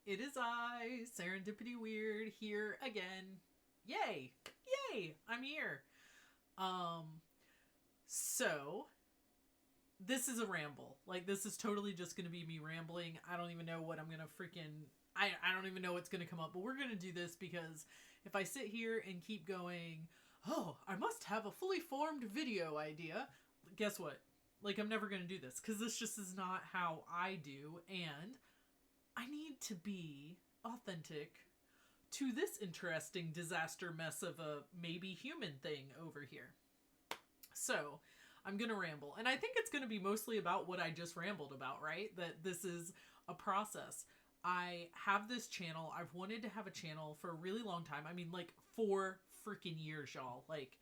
It is I, Serendipity Wyrd, here again. Yay! Yay! I'm here. Um, so this is a ramble. Like, this is totally just gonna be me rambling. I don't even know what I'm gonna freaking I don't even know what's gonna come up, but we're gonna do this because if I sit here and keep going, oh, I must have a fully formed video idea, guess what? Like, I'm never gonna do this because this just is not how I do, and I need to be authentic to this interesting disaster mess of a maybe human thing over here. So, I'm going to ramble. And I think it's going to be mostly about what I just rambled about, right? That this is a process. I have this channel. I've wanted to have a channel for a really long time. I mean, like 4 freaking years, y'all. Like,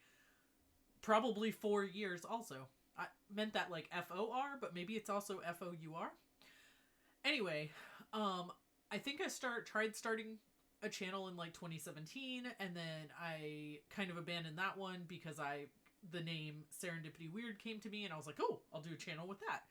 probably 4 years also. I meant that like FOR, but maybe it's also FOUR. Anyway, I think I tried starting a channel in like 2017, and then I kind of abandoned that one because the name Serendipity Wyrd came to me, and I was like, oh, I'll do a channel with that.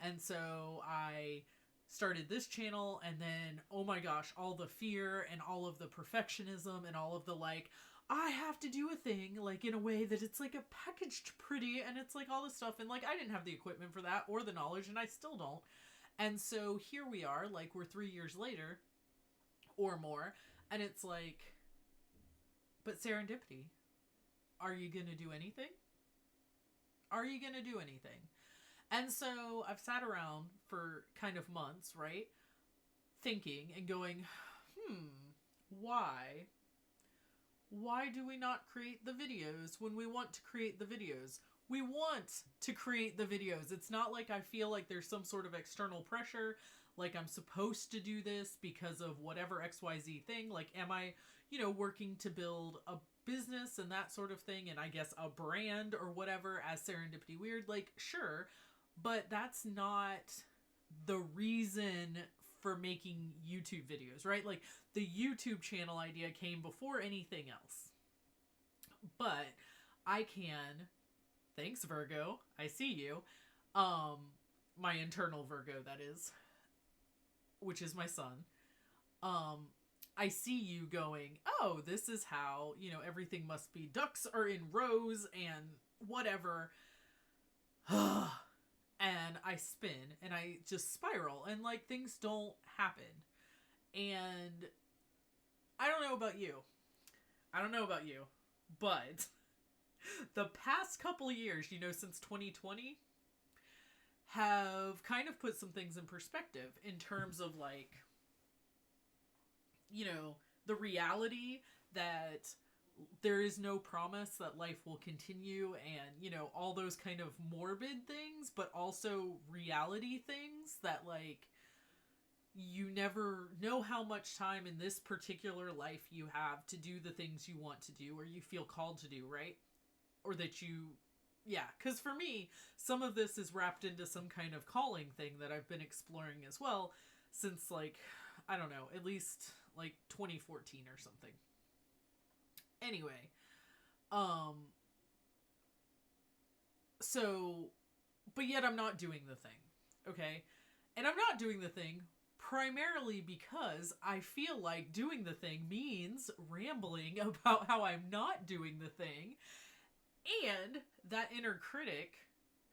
And so I started this channel, and then, oh my gosh, all the fear and all of the perfectionism and all of the like, I have to do a thing like in a way that it's like a packaged pretty, and it's like all this stuff, and like I didn't have the equipment for that or the knowledge, and I still don't. And so here we are, like we're 3 years later or more, and it's like, but Serendipity, are you going to do anything? Are you going to do anything? And so I've sat around for kind of months, right? Thinking and going, why? Why do we not create the videos when we want to create the videos? We want to create the videos. It's not like I feel like there's some sort of external pressure, like I'm supposed to do this because of whatever XYZ thing. Like, am I, working to build a business and that sort of thing, and I guess a brand or whatever as Serendipity Wyrd? Like, sure, but that's not the reason for making YouTube videos, right? Like, the YouTube channel idea came before anything else. But I can, thanks Virgo, I see you, my internal Virgo, that is, which is my son. I see you going, oh, this is how, everything must be, ducks are in rows and whatever. And I spin and I just spiral and like things don't happen. And I don't know about you. I don't know about you. But the past couple of years, since 2020, have kind of put some things in perspective in terms of like, the reality that there is no promise that life will continue, and all those kind of morbid things, but also reality things that like you never know how much time in this particular life you have to do the things you want to do or you feel called to do, right? Or that because for me, some of this is wrapped into some kind of calling thing that I've been exploring as well since like, I don't know, at least like 2014 or something. Anyway, so, but yet I'm not doing the thing, okay? And I'm not doing the thing primarily because I feel like doing the thing means rambling about how I'm not doing the thing. And that inner critic,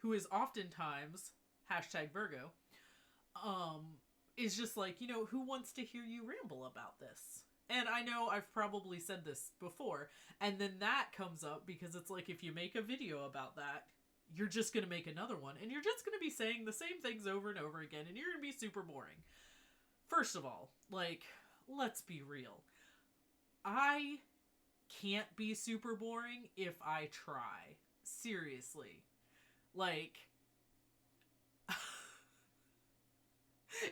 who is oftentimes #Virgo, is just like, who wants to hear you ramble about this? And I know I've probably said this before, and then that comes up because it's like, if you make a video about that, you're just going to make another one, and you're just going to be saying the same things over and over again, and you're going to be super boring. First of all, like, let's be real. I can't be super boring if I try. Seriously. Like,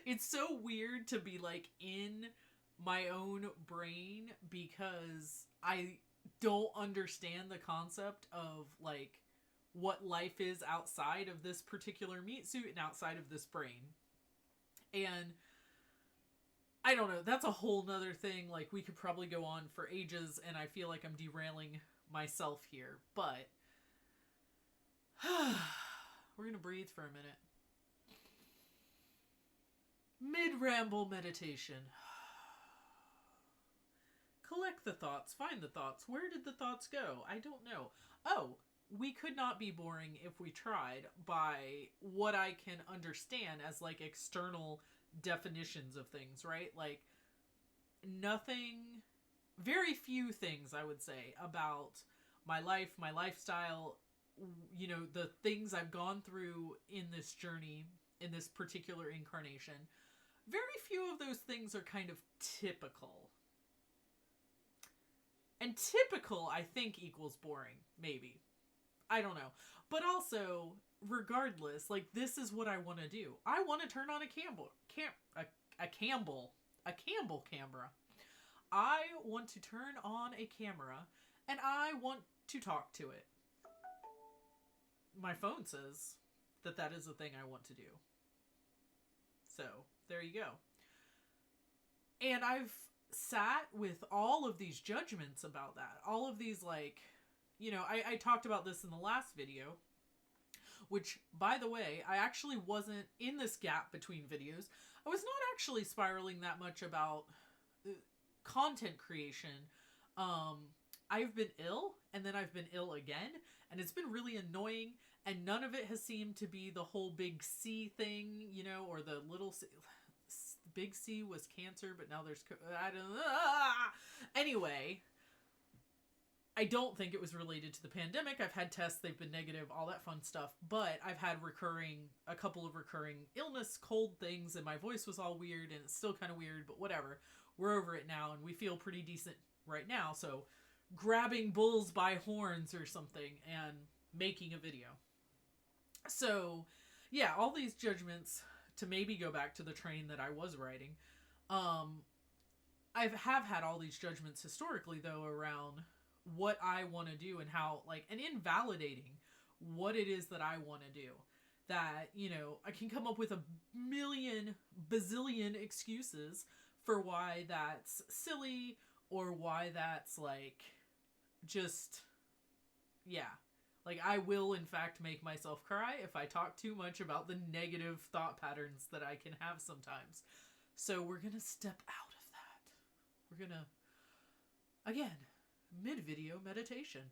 it's so weird to be like in my own brain because I don't understand the concept of like what life is outside of this particular meat suit and outside of this brain. And I don't know, that's a whole nother thing. Like, we could probably go on for ages, and I feel like I'm derailing myself here, but we're gonna breathe for a minute. Mid-ramble meditation. collect the thoughts, find the thoughts. Where did the thoughts go? I don't know. Oh, we could not be boring if we tried by what I can understand as like external definitions of things, right? Like nothing, very few things I would say about my life, my lifestyle, you know, the things I've gone through in this journey, in this particular incarnation. Very few of those things are kind of typical. And typical, I think, equals boring, maybe. I don't know. But also, regardless, like, this is what I want to do. I want to turn on a Campbell camera. I want to turn on a camera, and I want to talk to it. My phone says that that is the thing I want to do. So, there you go. And I've sat with all of these judgments about that. All of these, like, you know, I talked about this in the last video, which, by the way, I actually wasn't in this gap between videos. I was not actually spiraling that much about content creation. I've been ill, and then I've been ill again, and it's been really annoying, and none of it has seemed to be the whole big C thing, you know, or the little C. Big C was cancer, but now there's... I don't know. Anyway, I don't think it was related to the pandemic. I've had tests, they've been negative, all that fun stuff, but I've had a couple of recurring illness, cold things, and my voice was all weird, and it's still kind of weird, but whatever. We're over it now, and we feel pretty decent right now, so grabbing bulls by horns or something and making a video. So, yeah, all these judgments, to maybe go back to the train that I was riding, I have had all these judgments historically, though, around what I want to do and how, like, and invalidating what it is that I want to do. That, you know, I can come up with a bazillion excuses for why that's silly or why that's, like, just, yeah. Like, I will, in fact, make myself cry if I talk too much about the negative thought patterns that I can have sometimes. So we're going to step out of that. We're going to, again, mid-video meditation.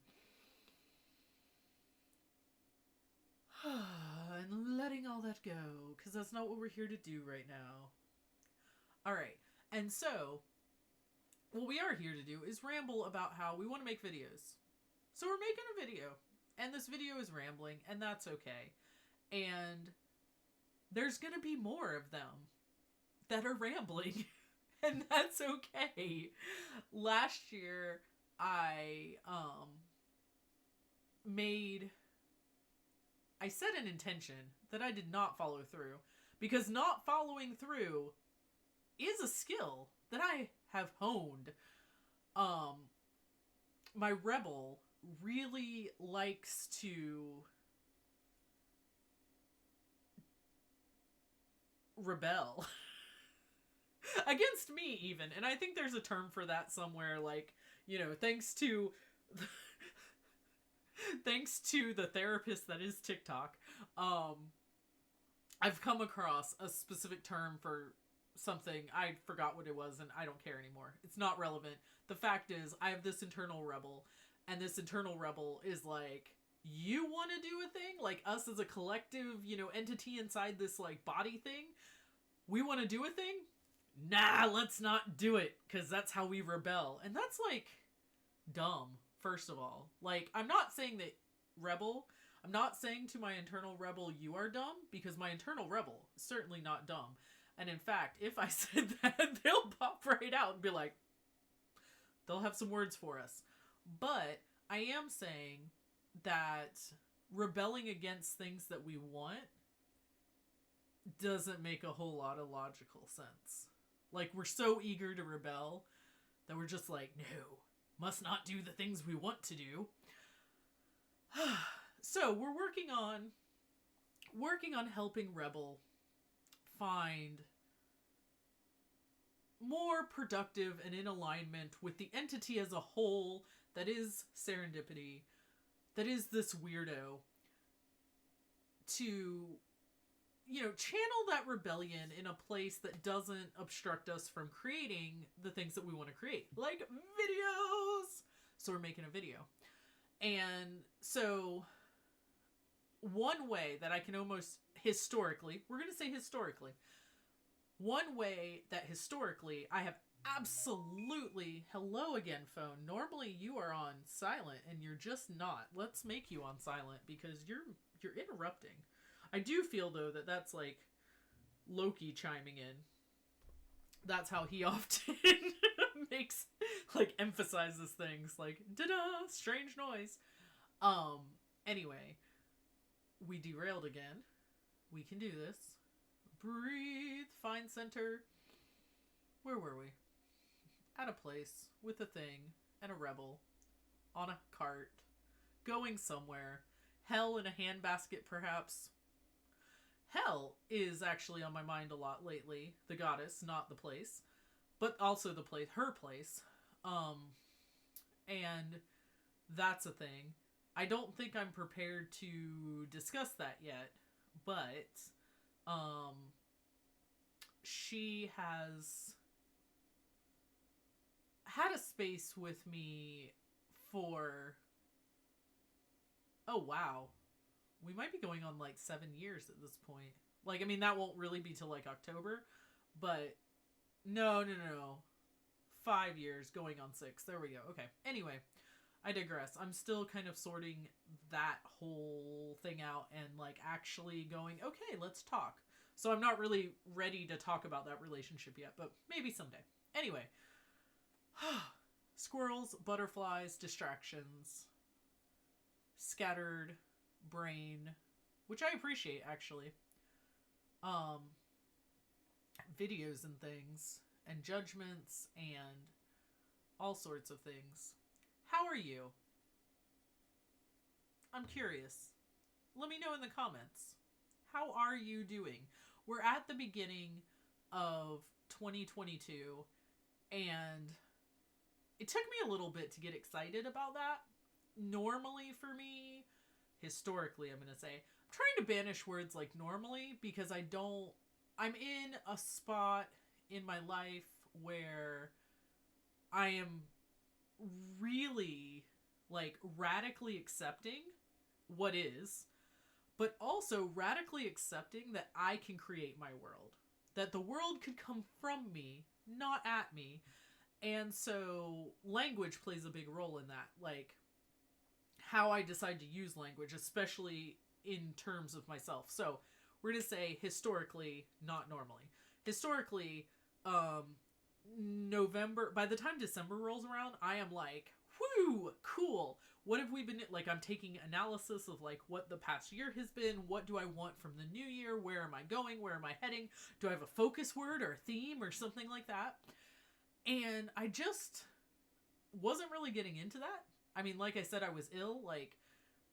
And letting all that go, because that's not what we're here to do right now. Alright, and so, what we are here to do is ramble about how we want to make videos. So we're making a video. And this video is rambling, and that's okay. And there's gonna be more of them that are rambling, and that's okay. Last year, I set an intention that I did not follow through, because not following through is a skill that I have honed. My rebel really likes to rebel against me even, and I think there's a term for that somewhere, like, you know, thanks to the therapist that is TikTok, I've come across a specific term for something. I forgot what it was, and I don't care anymore. It's not relevant. The fact is, I have this internal rebel. And this internal rebel is like, you want to do a thing? Like, us as a collective, you know, entity inside this, like, body thing? We want to do a thing? Nah, let's not do it, because that's how we rebel. And that's, like, dumb, first of all. Like, I'm not saying that I'm not saying to my internal rebel, you are dumb, because my internal rebel is certainly not dumb. And in fact, if I said that, they'll pop right out and be like, they'll have some words for us. But I am saying that rebelling against things that we want doesn't make a whole lot of logical sense. Like, we're so eager to rebel that we're just like, no, must not do the things we want to do. So we're working on helping Rebel find more productive and in alignment with the entity as a whole that is serendipity, that is this weirdo, to channel that rebellion in a place that doesn't obstruct us from creating the things that we want to create, like videos. So we're making a video. And so one way that I can almost historically, we're going to say historically, one way that historically I have absolutely, hello again, phone. Normally you are on silent and you're just not. Let's make you on silent because you're interrupting. I do feel though that that's like Loki chiming in. That's how he often makes, like, emphasizes things like, da-da, strange noise. Anyway, we derailed again. We can do this. Breathe, find center. Where were we? At a place with a thing and a rebel on a cart going somewhere. Hell in a handbasket, perhaps. Hell is actually on my mind a lot lately. The goddess, not the place, but also the place, her place. And that's a thing. I don't think I'm prepared to discuss that yet, but she has had a space with me for, oh wow, we might be going on like 7 years at this point. Like, I mean, that won't really be till like October, but no. 5 years going on 6. There we go. Okay. Anyway, I digress. I'm still kind of sorting that whole thing out and like actually going, okay, let's talk. So I'm not really ready to talk about that relationship yet, but maybe someday. Anyway, squirrels, butterflies, distractions, scattered brain, which I appreciate actually. Videos and things, and judgments, and all sorts of things. How are you? I'm curious. Let me know in the comments. How are you doing? We're at the beginning of 2022, and it took me a little bit to get excited about that. Normally for me, historically, I'm going to say, I'm trying to banish words like normally because I'm in a spot in my life where I am really like radically accepting what is, but also radically accepting that I can create my world, that the world could come from me, not at me. And so language plays a big role in that, like how I decide to use language, especially in terms of myself. So we're going to say historically, not normally. Historically, November, by the time December rolls around, I am like, whoo, cool. What have we been, like, I'm taking analysis of like what the past year has been. What do I want from the new year? Where am I going? Where am I heading? Do I have a focus word or a theme or something like that? And I just wasn't really getting into that. I mean, like I said, I was ill. Like,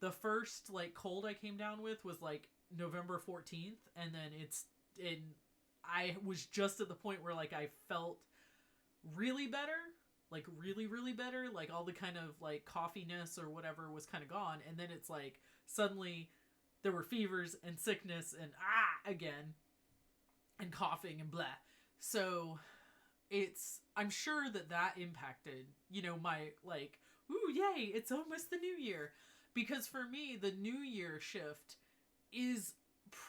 the first, like, cold I came down with was, like, November 14th. And then I was just at the point where, like, I felt really better. Like, really, really better. Like, all the kind of, like, coughiness or whatever was kind of gone. And then it's, like, suddenly there were fevers and sickness and again. And coughing and blah. So I'm sure that impacted, my, like, ooh, yay, it's almost the new year. Because for me, the new year shift is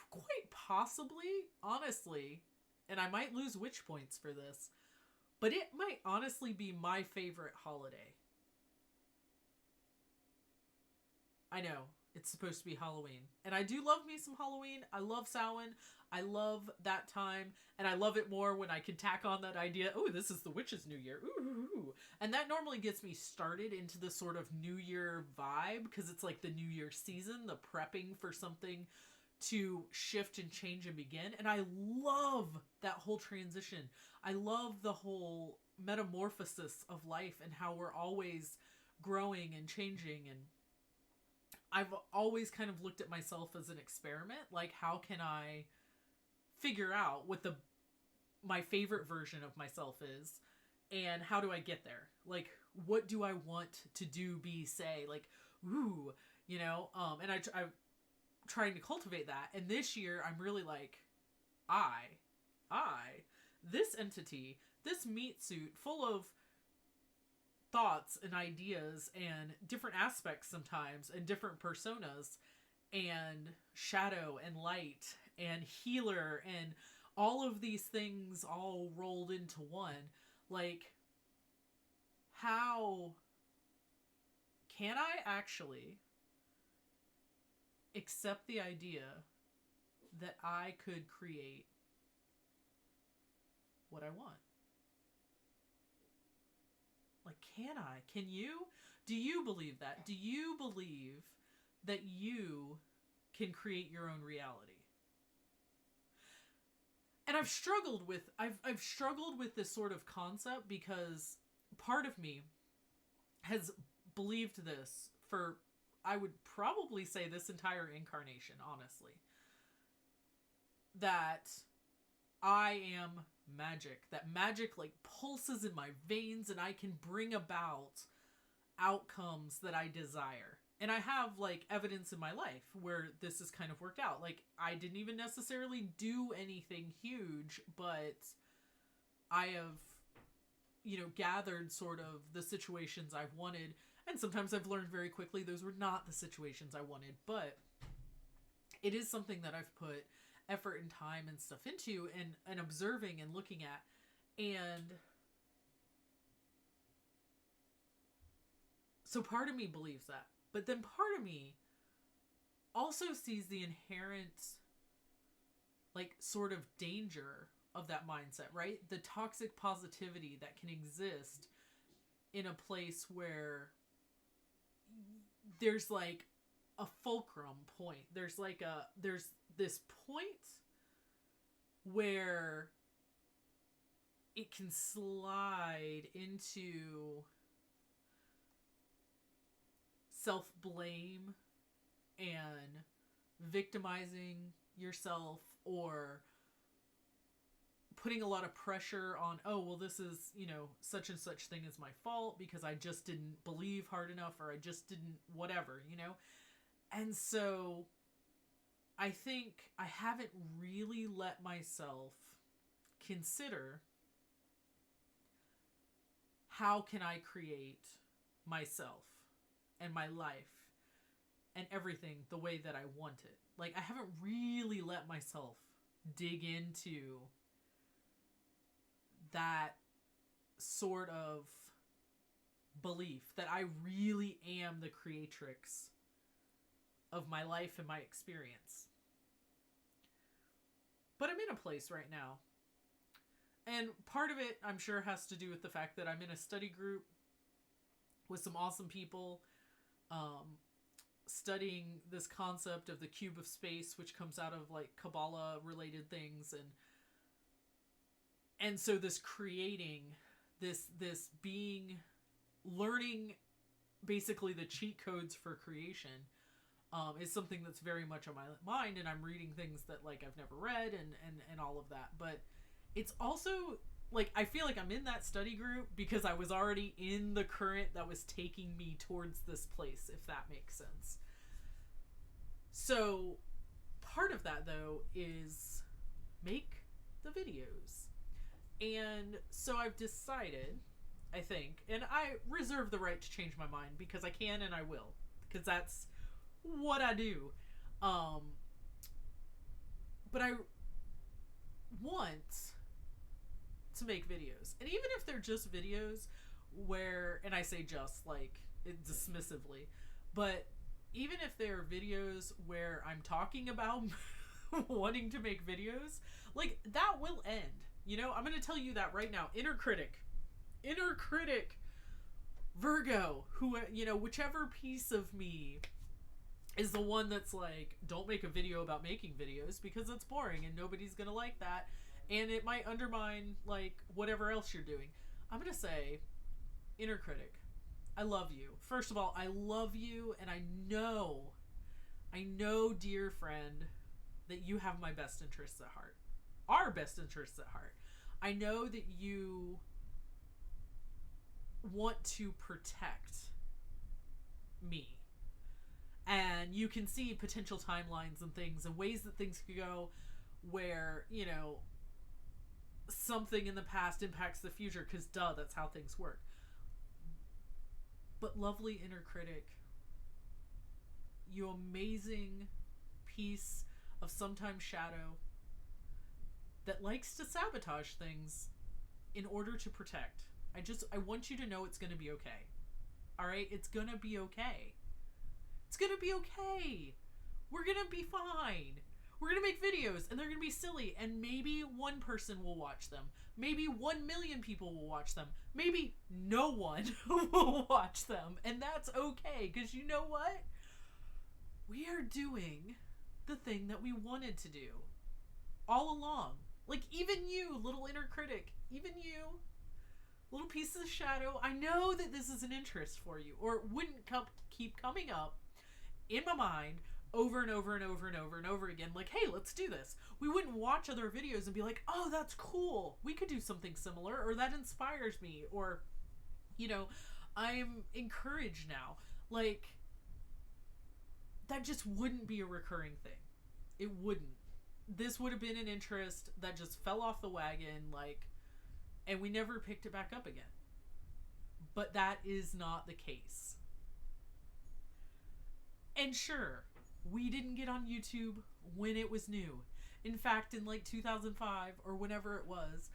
quite possibly, honestly, and I might lose witch points for this, but it might honestly be my favorite holiday. I know, it's supposed to be Halloween. And I do love me some Halloween. I love Samhain. I love that time. And I love it more when I can tack on that idea, oh, this is the witch's new year. Ooh. And that normally gets me started into the sort of new year vibe, because it's like the new year season, the prepping for something to shift and change and begin. And I love that whole transition. I love the whole metamorphosis of life and how we're always growing and changing. And I've always kind of looked at myself as an experiment. Like, how can I figure out what my favorite version of myself is, and how do I get there? Like, what do I want to do, be, say? Like, ooh, and trying to cultivate that. And this year I'm really like, I, this entity, this meat suit full of thoughts and ideas and different aspects sometimes and different personas and shadow and light and healer and all of these things all rolled into one. Like, how can I actually accept the idea that I could create what I want? Like, can I? Can you? Do you believe that? Do you believe that you can create your own reality? And I've struggled with this sort of concept because part of me has believed this for, I would probably say, this entire incarnation, honestly. That I am magic. That magic like pulses in my veins and I can bring about outcomes that I desire. And I have like evidence in my life where this has kind of worked out. Like, I didn't even necessarily do anything huge, but I have, you know, gathered sort of the situations I've wanted. And sometimes I've learned very quickly those were not the situations I wanted, but it is something that I've put effort and time and stuff into and observing and looking at. And so part of me believes that. But then part of me also sees the inherent, like, sort of danger of that mindset, right? The toxic positivity that can exist in a place where there's, like, a fulcrum point. There's this point where it can slide into self-blame and victimizing yourself, or putting a lot of pressure on, oh, well, this is, you know, such and such thing is my fault because I just didn't believe hard enough, or I just didn't whatever, you know? And so I think I haven't really let myself consider, how can I create myself and my life and everything the way that I want it. Like, I haven't really let myself dig into that sort of belief that I really am the creatrix of my life and my experience. But I'm in a place right now. And part of it, I'm sure, has to do with the fact that I'm in a study group with some awesome people, studying this concept of the cube of space, which comes out of like Kabbalah related things. And so this creating, this being, learning basically the cheat codes for creation, is something that's very much on my mind. And I'm reading things that like I've never read and all of that. But it's also like, I feel like I'm in that study group because I was already in the current that was taking me towards this place, if that makes sense. So part of that, though, is make the videos. And so I've decided, I think, and I reserve the right to change my mind because I can and I will, because that's what I do. But I want to make videos. And even if they're just videos where, and I say just like dismissively, but even if they're videos where I'm talking about wanting to make videos, like, that will end. You know, I'm going to tell you that right now. Inner Critic, Virgo, who, you know, whichever piece of me is the one that's like, don't make a video about making videos because it's boring and nobody's going to like that. And it might undermine, like, whatever else you're doing. I'm going to say, Inner Critic, I love you. First of all, I love you, and I know, dear friend, that you have my best interests at heart. Our best interests at heart. I know that you want to protect me. And you can see potential timelines and things and ways that things could go where, you know, something in the past impacts the future, because duh, that's how things work. But lovely inner critic, you amazing piece of sometimes shadow that likes to sabotage things in order to protect. I want you to know it's going to be okay. All right? It's going to be okay. It's going to be okay. We're going to be fine. We're going to make videos and they're going to be silly, and maybe one person will watch them. Maybe 1 million people will watch them. Maybe no one will watch them. And that's okay, because you know what? We are doing the thing that we wanted to do all along. Like, even you, little inner critic, even you, little piece of shadow, I know that this is an interest for you, or it wouldn't keep coming up in my mind over and over and over and over and over again. Like, hey, let's do this. We wouldn't watch other videos and be like, oh, that's cool. We could do something similar, or that inspires me, or, you know, I'm encouraged now. Like, that just wouldn't be a recurring thing. It wouldn't. This would have been an interest that just fell off the wagon, like, and we never picked it back up again. But that is not the case. And sure, we didn't get on YouTube when it was new. In fact, in like 2005 or whenever it was,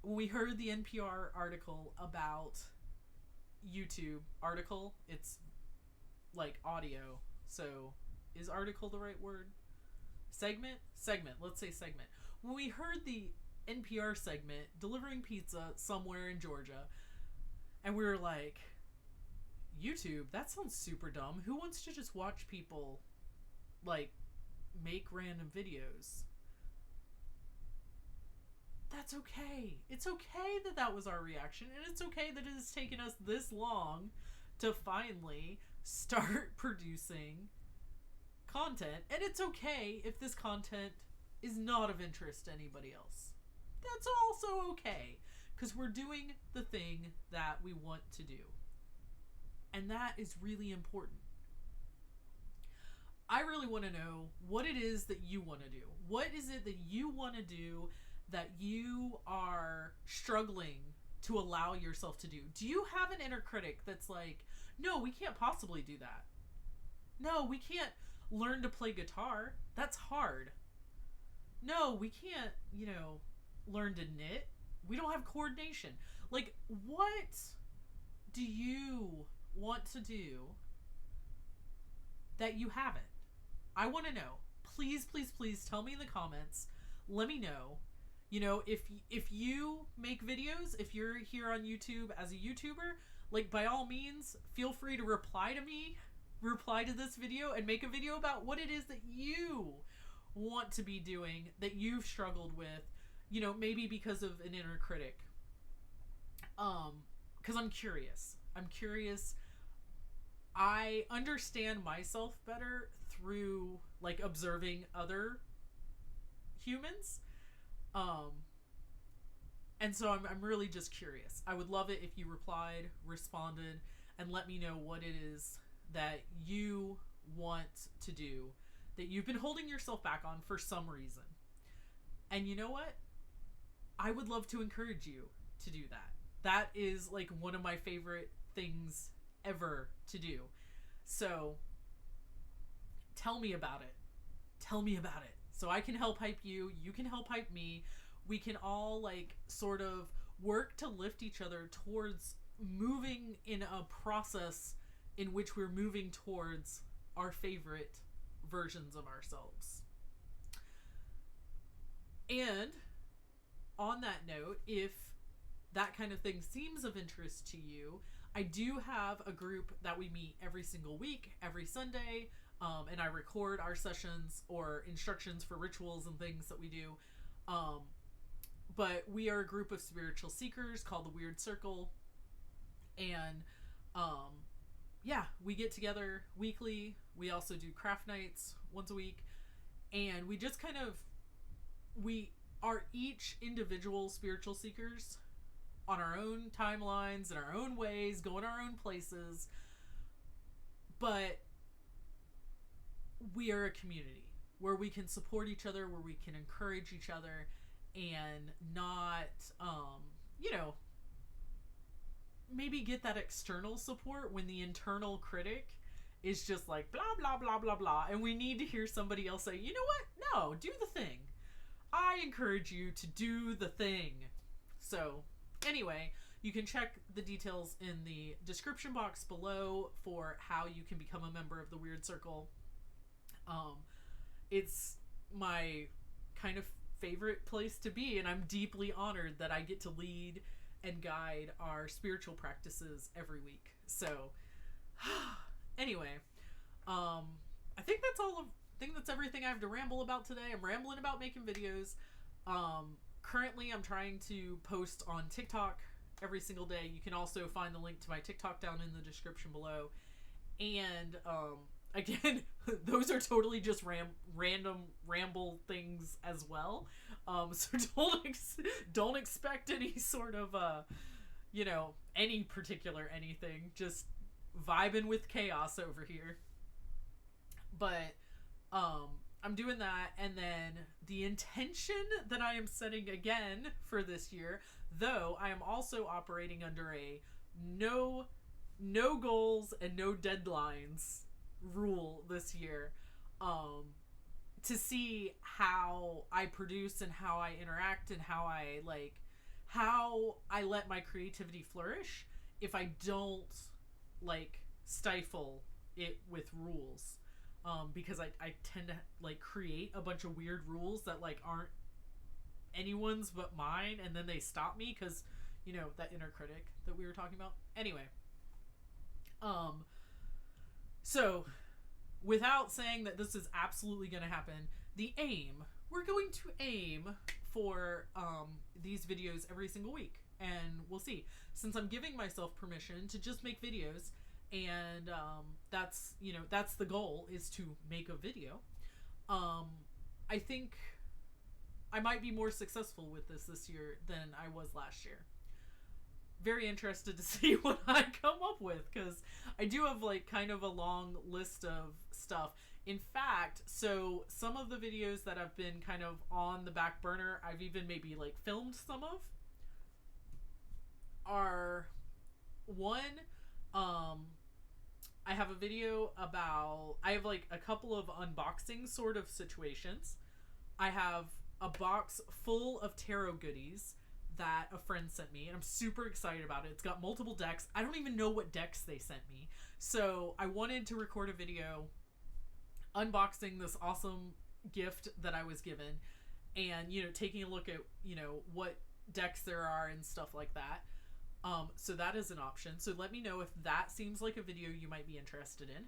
when we heard the NPR article about YouTube, article, it's like audio. So is article the right word? Segment? Let's say segment. When we heard the NPR segment, delivering pizza somewhere in Georgia, and we were like, YouTube, that sounds super dumb. Who wants to just watch people, like, make random videos? That's okay. It's okay that that was our reaction, and it's okay that it has taken us this long to finally start producing content, and it's okay if this content is not of interest to anybody else. That's also okay, because we're doing the thing that we want to do, and that is really important. I really want to know what it is that you want to do. What is it that you want to do that you are struggling to allow yourself to do? Do you have an inner critic that's like, no, we can't possibly do that. No, we can't learn to play guitar. That's hard. No, we can't, learn to knit. We don't have coordination. Like, what do you want to do that you haven't? I want to know. Please, please, please tell me in the comments. Let me know. If you make videos, if you're here on YouTube as a YouTuber, like, by all means, feel free to reply to this video and make a video about what it is that you want to be doing, that you've struggled with, maybe because of an inner critic. Because I'm curious. I understand myself better through, like, observing other humans. And so I'm really just curious. I would love it if you responded, and let me know what it is that you want to do, that you've been holding yourself back on for some reason. And you know what? I would love to encourage you to do that. That is, like, one of my favorite things ever to do. So tell me about it. So I can help hype you. You can help hype me. We can all, like, sort of work to lift each other towards moving in a process in which we're moving towards our favorite versions of ourselves. And on that note, if that kind of thing seems of interest to you, I do have a group that we meet every single week, every Sunday, and I record our sessions or instructions for rituals and things that we do. But we are a group of spiritual seekers called the Wyrd Circle, and we get together weekly. We also do craft nights once a week, and we just we are each individual spiritual seekers on our own timelines, in our own ways, going our own places. But we are a community where we can support each other, where we can encourage each other, and not, you know, maybe get that external support when the internal critic is just like blah blah blah blah blah, and we need to hear somebody else say, you know what, no, do the thing. I encourage you to do the thing. So anyway, you can check the details in the description box below for how you can become a member of the Wyrd Circle. It's my kind of favorite place to be, and I'm deeply honored that I get to lead and guide our spiritual practices every week. So anyway, I think that's all of I think that's everything I have to ramble about today. I'm rambling about making videos. Currently I'm trying to post on TikTok every single day. You can also find the link to my TikTok down in the description below. And again, those are totally just random ramble things as well. So don't expect any sort of you know, any particular anything. Just vibing with chaos over here. But I'm doing that, and then the intention that I am setting again for this year, though I am also operating under a no goals and no deadlines rule this year, to see how I produce and how I interact and how I let my creativity flourish if I don't like stifle it with rules. Because I tend to like create a bunch of weird rules that like aren't anyone's but mine, and then they stop me because, you know, that inner critic that we were talking about. Anyway, so without saying that this is absolutely going to happen, we're going to aim for these videos every single week, and we'll see. Since I'm giving myself permission to just make videos, and that's, you know, that's the goal, is to make a video. I think I might be more successful with this year than I was last year. Very interested to see what I come up with, because I do have like kind of a long list of stuff. In fact, so some of the videos that have been kind of on the back burner, I've even maybe like filmed some of, are one, I have a video about, I have like a couple of unboxing sort of situations. I have a box full of tarot goodies that a friend sent me, and I'm super excited about it. It's got multiple decks. I don't even know what decks they sent me. So I wanted to record a video unboxing this awesome gift that I was given, and, you know, taking a look at, you know, what decks there are and stuff like that. So that is an option. So let me know if that seems like a video you might be interested in.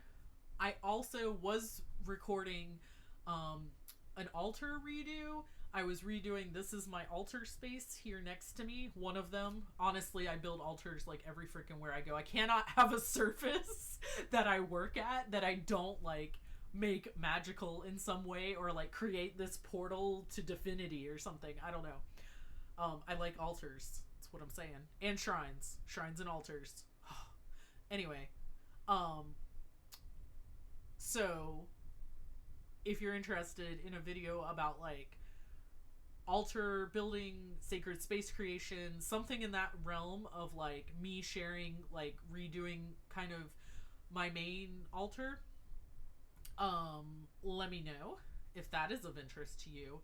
I also was recording an altar redo. I was redoing, this is my altar space here next to me. One of them, honestly, I build altars like every freaking where I go. I cannot have a surface that I work at that I don't like make magical in some way, or like create this portal to divinity or something. I don't know. I like altars. That's what I'm saying. And shrines and altars. Anyway, so if you're interested in a video about like altar building, sacred space creation, something in that realm of like me sharing, like redoing kind of my main altar, let me know if that is of interest to you.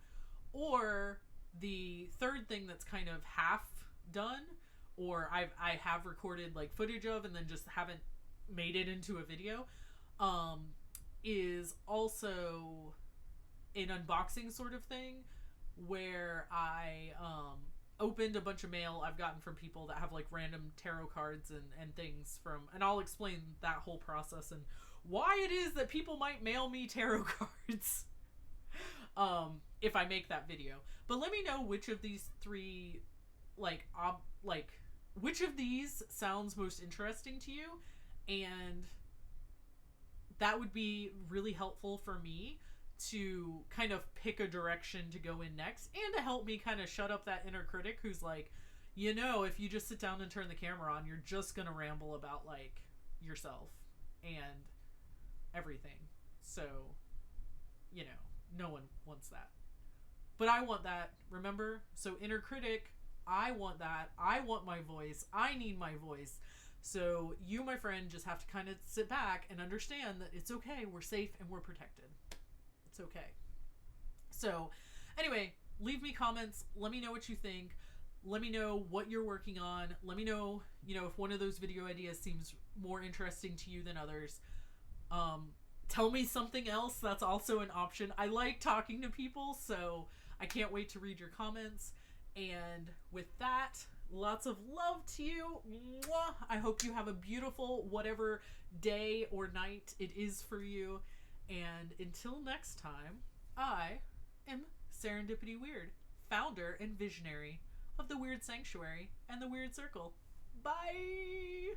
Or the third thing that's kind of half done, or I have recorded like footage of and then just haven't made it into a video, is also an unboxing sort of thing where I opened a bunch of mail I've gotten from people that have like random tarot cards and things from, and I'll explain that whole process and why it is that people might mail me tarot cards if I make that video. But let me know which of these three, like which of these sounds most interesting to you, and that would be really helpful for me to kind of pick a direction to go in next, and to help me kind of shut up that inner critic who's like, you know, if you just sit down and turn the camera on, you're just gonna ramble about like yourself and everything. So no one wants that. But I want that, remember? So Inner Critic, I want that. I want my voice. I need my voice. So you, my friend, just have to kind of sit back and understand that it's okay. We're safe and we're protected. It's okay. So anyway, leave me comments. Let me know what you think. Let me know what you're working on. Let me know, if one of those video ideas seems more interesting to you than others. Tell me something else. That's also an option. I like talking to people, so I can't wait to read your comments. And with that, lots of love to you. Mwah! I hope you have a beautiful whatever day or night it is for you. And until next time, I am Serendipity Wyrd, founder and visionary of the Wyrd Sanctuary and the Wyrd Circle. Bye!